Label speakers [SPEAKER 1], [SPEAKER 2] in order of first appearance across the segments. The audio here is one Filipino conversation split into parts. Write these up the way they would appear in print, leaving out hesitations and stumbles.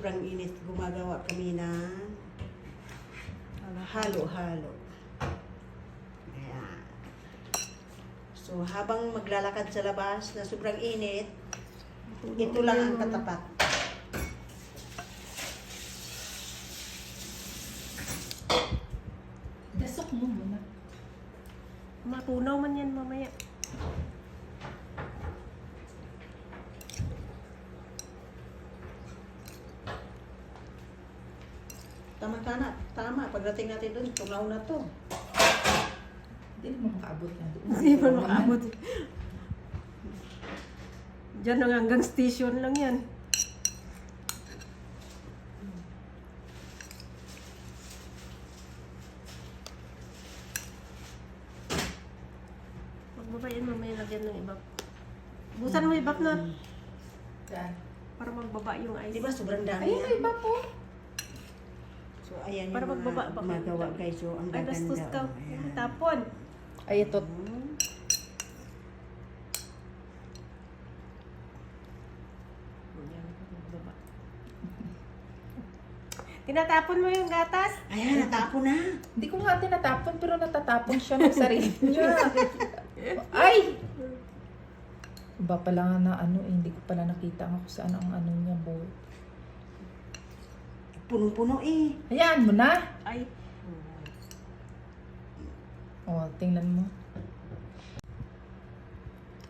[SPEAKER 1] sobrang init, gumagawa kami ng halo-halo. Ayan. So, habang maglalakad sa labas na sobrang init, ito lang ang katapat.
[SPEAKER 2] Dasok mo muna.
[SPEAKER 3] Matunaw man yan mamaya.
[SPEAKER 1] Tama. Pagdating natin doon, tunaw na to.
[SPEAKER 2] Hindi mo makaabot na doon.
[SPEAKER 3] Hindi pa makaabot. Diyan lang hanggang station lang yan. Magbabayan mamaya lagyan ng ibap. Busan mo ibap na.
[SPEAKER 2] Saan?
[SPEAKER 3] Para magbaba yung ice.
[SPEAKER 1] Di ba sobrang dami
[SPEAKER 2] Ayun,
[SPEAKER 1] yan?
[SPEAKER 2] may iba po.
[SPEAKER 1] So, ayan
[SPEAKER 3] Para
[SPEAKER 1] yung
[SPEAKER 3] magbaba
[SPEAKER 1] mga
[SPEAKER 3] ba?
[SPEAKER 1] gumagawa guys. So, ang
[SPEAKER 3] Ay,
[SPEAKER 1] gaganda.
[SPEAKER 3] bastos ka.
[SPEAKER 1] Oh, ayan.
[SPEAKER 3] Tapon.
[SPEAKER 2] Ay, ito.
[SPEAKER 3] Magbaba. Tinatapon mo yung gatas?
[SPEAKER 1] Ayan, natapon na.
[SPEAKER 2] Hindi ko nga tinatapon, pero natatapon siya ng sarili niya. Ay! Iba pala nga na ano, hindi ko pala nakita nga kung saan ang ano niya, boy.
[SPEAKER 1] Punong-puno eh.
[SPEAKER 2] Hayaan mo na.
[SPEAKER 3] Ay.
[SPEAKER 2] O, tingnan mo.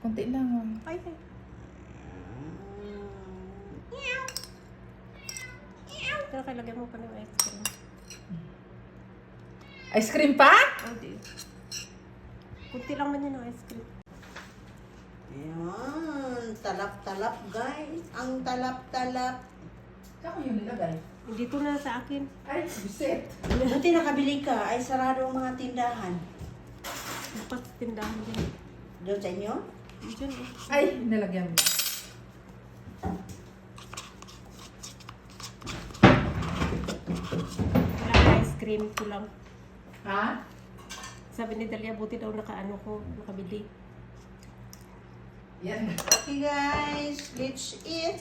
[SPEAKER 2] Kunti lang, oh.
[SPEAKER 3] Ay. Pero kailangan mo pa ng ice cream.
[SPEAKER 2] Ice cream pa?
[SPEAKER 3] Hindi. Kunti lang man yun ng ice cream.
[SPEAKER 1] Ayan, talap-talap guys. Ang talap-talap.
[SPEAKER 2] Saan ko yun nilagay?
[SPEAKER 3] Dito na sa akin.
[SPEAKER 2] Ay, buset.
[SPEAKER 1] Buti nakabili ka, ay sarado ang mga tindahan.
[SPEAKER 3] Dapat tindahan din.
[SPEAKER 1] Doon sa inyo?
[SPEAKER 3] Diyan eh.
[SPEAKER 2] Ay, nilagyan mo.
[SPEAKER 3] Wala ice cream ko lang.
[SPEAKER 2] Ha?
[SPEAKER 3] Sabi ni Dalia, buti daw nakaano ko, nakabili.
[SPEAKER 2] Yan.
[SPEAKER 1] Okay guys, let's eat.